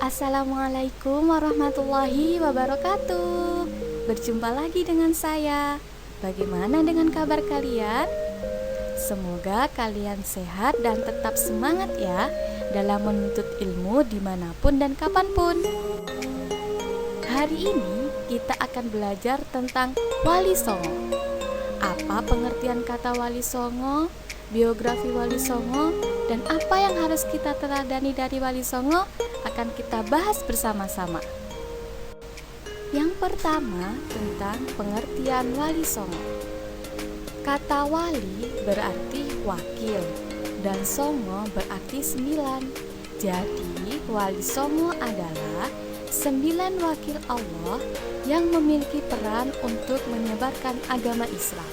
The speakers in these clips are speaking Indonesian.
Assalamualaikum warahmatullahi wabarakatuh. Berjumpa lagi dengan saya. Bagaimana dengan kabar kalian? Semoga kalian sehat dan tetap semangat ya dalam menuntut ilmu dimanapun dan kapanpun. Hari ini kita akan belajar tentang Wali Songo. Apa pengertian kata Wali Songo, biografi Wali Songo, dan apa yang harus kita teladani dari Wali Songo akan kita bahas bersama-sama. Yang pertama tentang pengertian Wali Songo. Kata wali berarti wakil dan songo berarti 9. Jadi Wali Songo adalah 9 wakil Allah yang memiliki peran untuk menyebarkan agama Islam.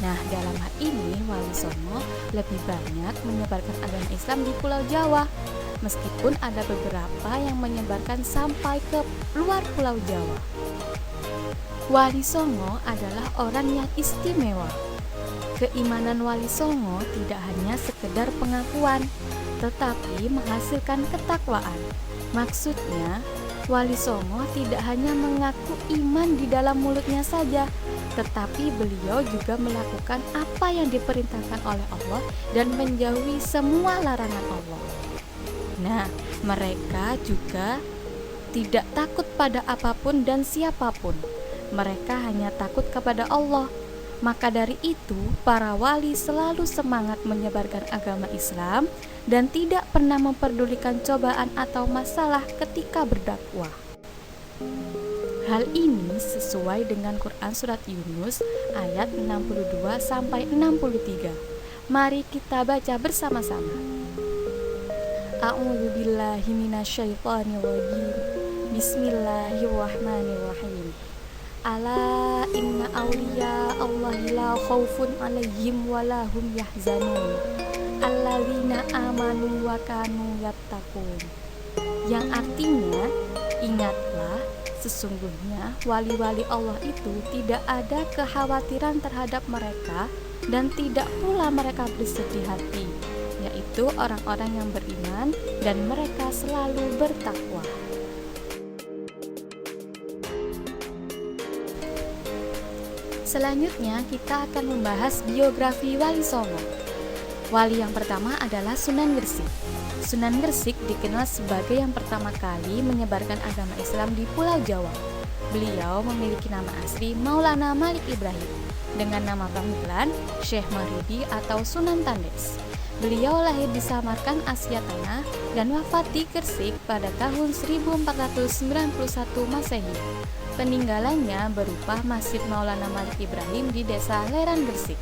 Nah, dalam hal ini Wali Songo lebih banyak menyebarkan agama Islam di Pulau Jawa, meskipun ada beberapa yang menyebarkan sampai ke luar Pulau Jawa. Wali Songo adalah orang yang istimewa. Keimanan Wali Songo tidak hanya sekedar pengakuan, tetapi menghasilkan ketakwaan. Maksudnya, Wali Songo tidak hanya mengaku iman di dalam mulutnya saja, tetapi beliau juga melakukan apa yang diperintahkan oleh Allah dan menjauhi semua larangan Allah. Nah, mereka juga tidak takut pada apapun dan siapapun. Mereka hanya takut kepada Allah. Maka dari itu, para wali selalu semangat menyebarkan agama Islam dan tidak pernah memperdulikan cobaan atau masalah ketika berdakwah. Hal ini sesuai dengan Quran Surat Yunus ayat 62 sampai 63. Mari kita baca bersama-sama. A'udzubillahi minasyaitonirrajim. Bismillahirrahmanirrahim. Ala inna awliya Allahi la khaufun alaihim wa la hum yahzanun. Alladzina amanu wa kanu yattaqun. Yang artinya, ingatlah, sesungguhnya wali-wali Allah itu tidak ada kekhawatiran terhadap mereka dan tidak pula mereka bersedih hati, yaitu orang-orang yang beriman dan mereka selalu bertakwa. Selanjutnya kita akan membahas biografi Wali Songo. Wali yang pertama adalah Sunan Gresik. Sunan Gresik dikenal sebagai yang pertama kali menyebarkan agama Islam di Pulau Jawa. Beliau memiliki nama asli Maulana Malik Ibrahim dengan nama panggilan Syekh Maridi atau Sunan Tandes. Beliau lahir di Samarkand, Asia Tengah dan wafat di Gresik pada tahun 1491 Masehi. Peninggalannya berupa Masjid Maulana Malik Ibrahim di Desa Leran, Gresik.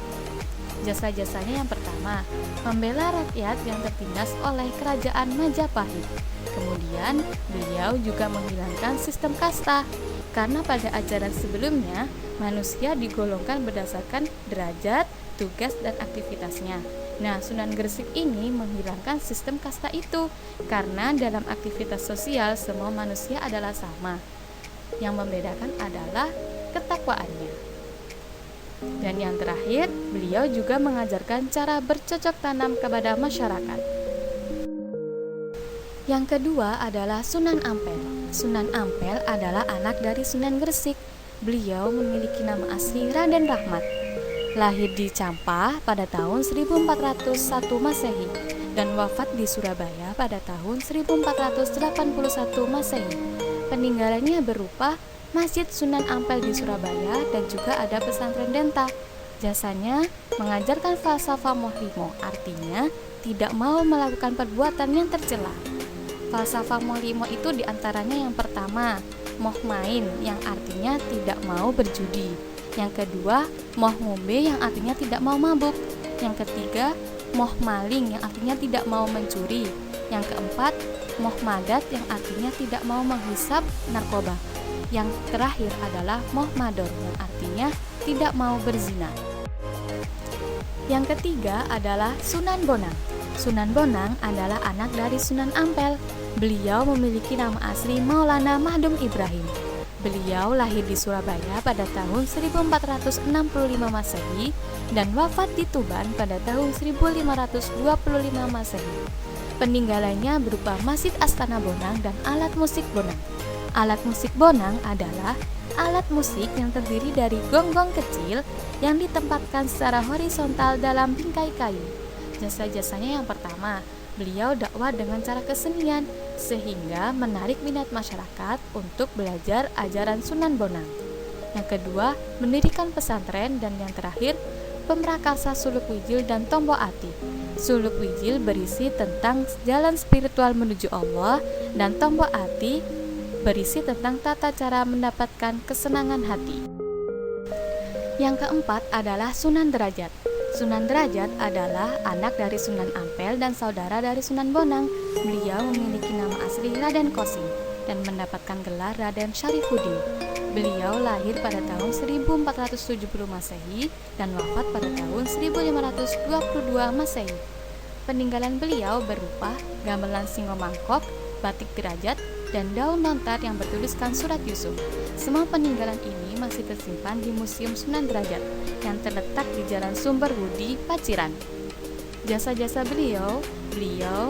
Jasa-jasanya yang pertama, membela rakyat yang tertindas oleh kerajaan Majapahit. Kemudian, beliau juga menghilangkan sistem kasta, karena pada ajaran sebelumnya, manusia digolongkan berdasarkan derajat, tugas, dan aktivitasnya. Nah, Sunan Gresik ini menghilangkan sistem kasta itu, karena dalam aktivitas sosial semua manusia adalah sama. Yang membedakan adalah ketakwaannya. Dan yang terakhir, beliau juga mengajarkan cara bercocok tanam kepada masyarakat. Yang kedua adalah Sunan Ampel. Sunan Ampel adalah anak dari Sunan Gresik. Beliau memiliki nama asli Raden Rahmat. Lahir di Campah pada tahun 1401 Masehi dan wafat di Surabaya pada tahun 1481 Masehi. Peninggalannya berupa Masjid Sunan Ampel di Surabaya dan juga ada pesantren Denta. Jasanya mengajarkan falsafah mohlimo, artinya tidak mau melakukan perbuatan yang tercela. Falsafah mohlimo itu diantaranya yang pertama, moh main yang artinya tidak mau berjudi. Yang kedua, moh ngombe yang artinya tidak mau mabuk. Yang ketiga, moh maling yang artinya tidak mau mencuri. Yang keempat, moh madat yang artinya tidak mau menghisap narkoba. Yang terakhir adalah moh mador yang artinya tidak mau berzina. Yang ketiga adalah Sunan Bonang. Sunan Bonang adalah anak dari Sunan Ampel. Beliau memiliki nama asli Maulana Mahdum Ibrahim. Beliau lahir di Surabaya pada tahun 1465 Masehi dan wafat di Tuban pada tahun 1525 Masehi. Peninggalannya berupa Masjid Astana Bonang dan alat musik Bonang. Alat musik Bonang adalah alat musik yang terdiri dari gong-gong kecil yang ditempatkan secara horizontal dalam bingkai kayu. Jasa-jasanya yang pertama, beliau dakwah dengan cara kesenian sehingga menarik minat masyarakat untuk belajar ajaran Sunan Bonang. Yang kedua, mendirikan pesantren, dan yang terakhir, pemrakarsa Suluk Wijil dan Tombo Ati. Suluk Wijil berisi tentang jalan spiritual menuju Allah, dan Tombo Ati berisi tentang tata cara mendapatkan kesenangan hati. Yang keempat adalah Sunan Derajat. Sunan Derajat adalah anak dari Sunan Ampel dan saudara dari Sunan Bonang. Beliau memiliki nama asli Raden Kosim dan mendapatkan gelar Raden Syarifuddin. Beliau lahir pada tahun 1470 Masehi dan wafat pada tahun 1522 Masehi. Peninggalan beliau berupa gamelan singo mangkok, batik derajat, dan daun lontar yang bertuliskan surat Yusuf. Semua peninggalan ini masih tersimpan di Museum Sunan Derajat yang terletak di Jalan Sumber Budi, Paciran. Jasa-jasa beliau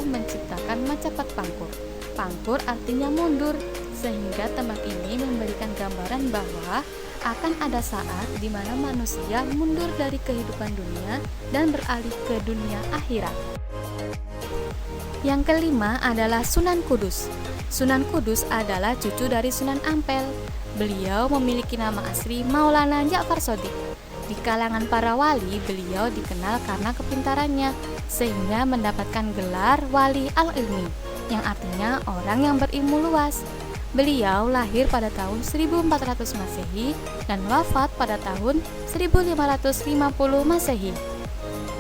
menciptakan Macapat Pangkur. Pangkur artinya mundur, sehingga tembang ini memberikan gambaran bahwa akan ada saat di mana manusia mundur dari kehidupan dunia dan beralih ke dunia akhirat. Yang kelima adalah Sunan Kudus. Sunan Kudus adalah cucu dari Sunan Ampel. Beliau memiliki nama asli Maulana Ja'far Shodiq. Di kalangan para wali, beliau dikenal karena kepintarannya, sehingga mendapatkan gelar Wali Al-Ilmi, yang artinya orang yang berilmu luas. Beliau lahir pada tahun 1400 Masehi dan wafat pada tahun 1550 Masehi.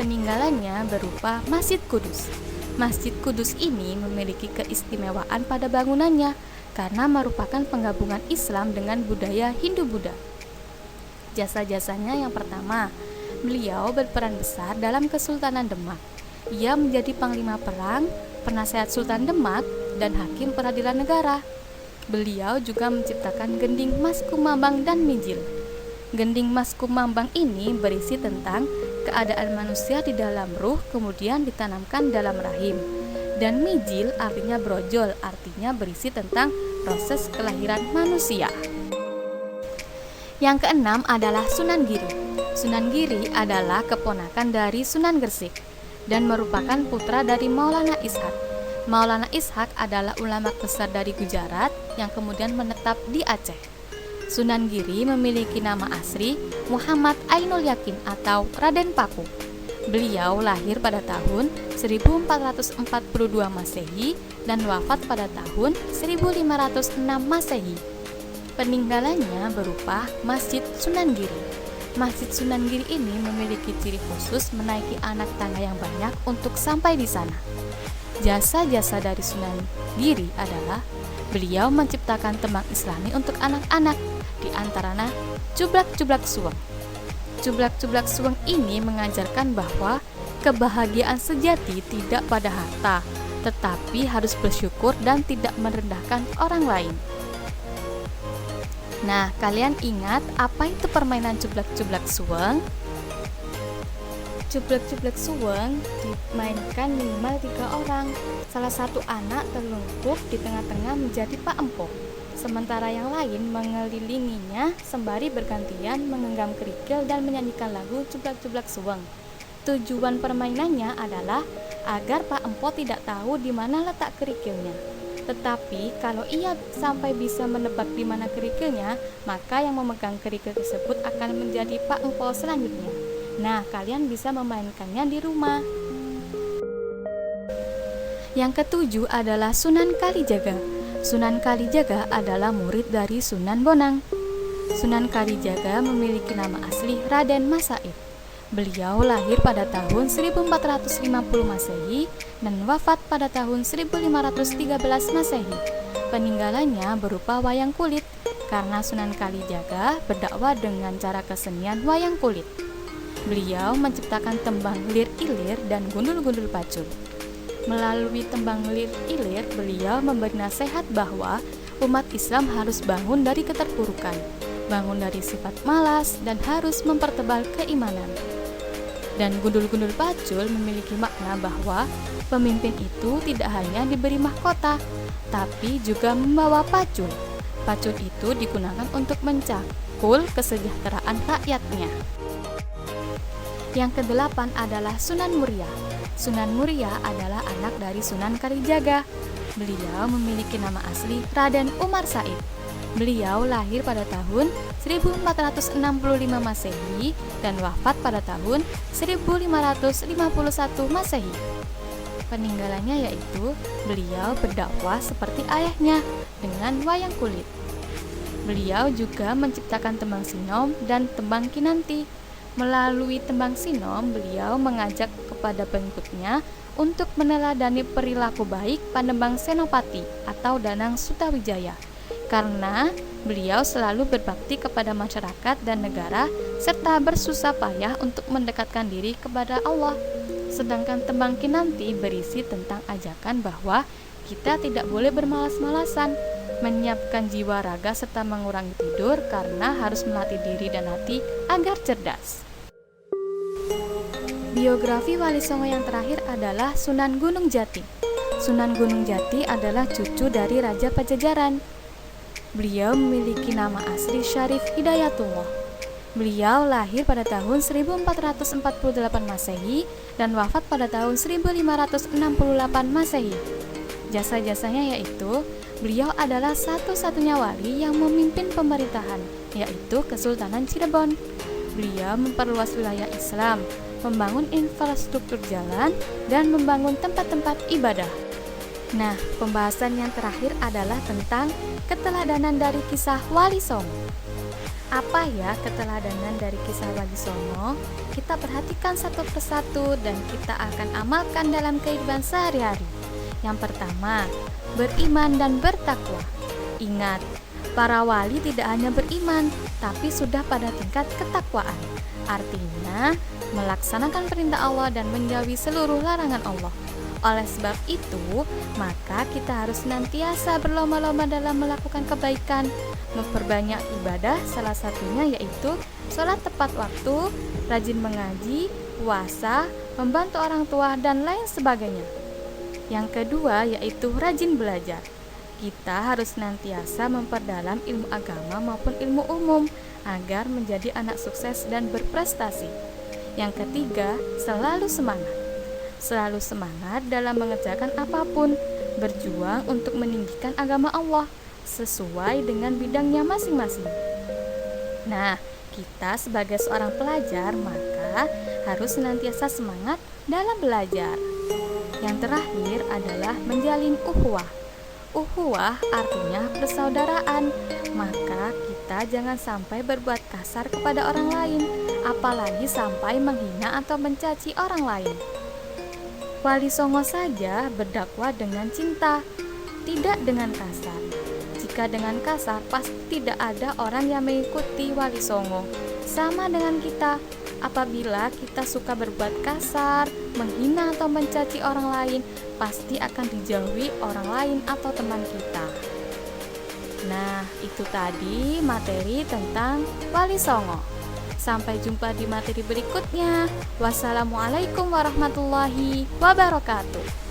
Peninggalannya berupa Masjid Kudus. Masjid Kudus ini memiliki keistimewaan pada bangunannya karena merupakan penggabungan Islam dengan budaya Hindu-Buddha. Jasa-jasanya yang pertama, beliau berperan besar dalam Kesultanan Demak. Ia menjadi panglima perang, penasehat Sultan Demak, dan hakim peradilan negara. Beliau juga menciptakan gending Mas Kumambang dan Mijil. Gending Mas Kumambang ini berisi tentang keadaan manusia di dalam ruh kemudian ditanamkan dalam rahim. Dan Mijil artinya brojol, artinya berisi tentang proses kelahiran manusia. Yang keenam adalah Sunan Giri. Sunan Giri adalah keponakan dari Sunan Gresik dan merupakan putra dari Maulana Ishak. Maulana Ishak adalah ulama besar dari Gujarat yang kemudian menetap di Aceh. Sunan Giri memiliki nama asli Muhammad Ainul Yakin atau Raden Paku. Beliau lahir pada tahun 1442 Masehi dan wafat pada tahun 1506 Masehi. Peninggalannya berupa Masjid Sunan Giri. Masjid Sunan Giri ini memiliki ciri khusus menaiki anak tangga yang banyak untuk sampai di sana. Jasa-jasa dari Sunan Giri adalah beliau menciptakan tembang Islami untuk anak-anak, di antaranya Cublak-Cublak Suweng. Cublak-Cublak Suweng ini mengajarkan bahwa kebahagiaan sejati tidak pada harta, tetapi harus bersyukur dan tidak merendahkan orang lain. Nah, kalian ingat apa itu permainan Cublak-Cublak Suweng? Cublak-cublak suweng dimainkan minimal 3 orang. Salah satu anak terlungkup di tengah-tengah menjadi Pak Empok, sementara yang lain mengelilinginya sembari bergantian menggenggam kerikil dan menyanyikan lagu Cublak-cublak suweng. Tujuan permainannya adalah agar Pak Empok tidak tahu di mana letak kerikilnya. Tetapi kalau ia sampai bisa menebak di mana kerikilnya, maka yang memegang kerikil tersebut akan menjadi Pak Empok selanjutnya. Nah, kalian bisa memainkannya di rumah. Yang ketujuh adalah Sunan Kalijaga. Sunan Kalijaga adalah murid dari Sunan Bonang. Sunan Kalijaga memiliki nama asli Raden Masaid. Beliau lahir pada tahun 1450 Masehi dan wafat pada tahun 1513 Masehi. Peninggalannya berupa wayang kulit, karena Sunan Kalijaga berdakwah dengan cara kesenian wayang kulit. Beliau menciptakan tembang lir-ilir dan gundul-gundul pacul. Melalui tembang lir-ilir, beliau memberi nasihat bahwa umat Islam harus bangun dari keterpurukan, bangun dari sifat malas, dan harus mempertebal keimanan. Dan gundul-gundul pacul memiliki makna bahwa pemimpin itu tidak hanya diberi mahkota, tapi juga membawa pacul. Pacul itu digunakan untuk mencakul kesejahteraan rakyatnya. Yang kedelapan adalah Sunan Muria. Sunan Muria adalah anak dari Sunan Kalijaga. Beliau memiliki nama asli Raden Umar Said. Beliau lahir pada tahun 1465 Masehi dan wafat pada tahun 1551 Masehi. Peninggalannya yaitu beliau berdakwah seperti ayahnya dengan wayang kulit. Beliau juga menciptakan tembang sinom dan tembang kinanti. Melalui tembang sinom, beliau mengajak kepada pengikutnya untuk meneladani perilaku baik Panembang Senopati atau Danang Sutawijaya. Karena beliau selalu berbakti kepada masyarakat dan negara serta bersusah payah untuk mendekatkan diri kepada Allah. Sedangkan tembang kinanti berisi tentang ajakan bahwa kita tidak boleh bermalas-malasan, menyiapkan jiwa raga serta mengurangi tidur karena harus melatih diri dan hati agar cerdas. Biografi Wali Songo yang terakhir adalah Sunan Gunung Jati. Sunan Gunung Jati adalah cucu dari Raja Pajajaran. Beliau memiliki nama asli Syarif Hidayatullah. Beliau lahir pada tahun 1448 Masehi dan wafat pada tahun 1568 Masehi. Jasa-jasanya yaitu beliau adalah satu-satunya wali yang memimpin pemerintahan, yaitu Kesultanan Cirebon. Beliau memperluas wilayah Islam, membangun infrastruktur jalan, dan membangun tempat-tempat ibadah. Nah, pembahasan yang terakhir adalah tentang keteladanan dari kisah Wali Songo. Apa ya keteladanan dari kisah Wali Songo? Kita perhatikan satu persatu dan kita akan amalkan dalam kehidupan sehari-hari. Yang pertama, beriman dan bertakwa. Ingat, para wali tidak hanya beriman, tapi sudah pada tingkat ketakwaan. Artinya, melaksanakan perintah Allah dan menjauhi seluruh larangan Allah. Oleh sebab itu, maka kita harus senantiasa berlomba-lomba dalam melakukan kebaikan, memperbanyak ibadah, salah satunya yaitu sholat tepat waktu, rajin mengaji, puasa, membantu orang tua, dan lain sebagainya. Yang kedua yaitu rajin belajar. Kita harus senantiasa memperdalam ilmu agama maupun ilmu umum agar menjadi anak sukses dan berprestasi. Yang ketiga, selalu semangat. Selalu semangat dalam mengerjakan apapun, berjuang untuk meninggikan agama Allah sesuai dengan bidangnya masing-masing. Nah, kita sebagai seorang pelajar maka harus senantiasa semangat dalam belajar. Yang terakhir adalah menjalin ukhuwah. Ukhuwah artinya persaudaraan, maka kita jangan sampai berbuat kasar kepada orang lain, apalagi sampai menghina atau mencaci orang lain. Wali Songo saja berdakwah dengan cinta, tidak dengan kasar. Jika dengan kasar, pasti tidak ada orang yang mengikuti Wali Songo. Sama dengan kita, apabila kita suka berbuat kasar, menghina atau mencaci orang lain, pasti akan dijauhi orang lain atau teman kita. Nah, itu tadi materi tentang Wali Songo. Sampai jumpa di materi berikutnya. Wassalamualaikum warahmatullahi wabarakatuh.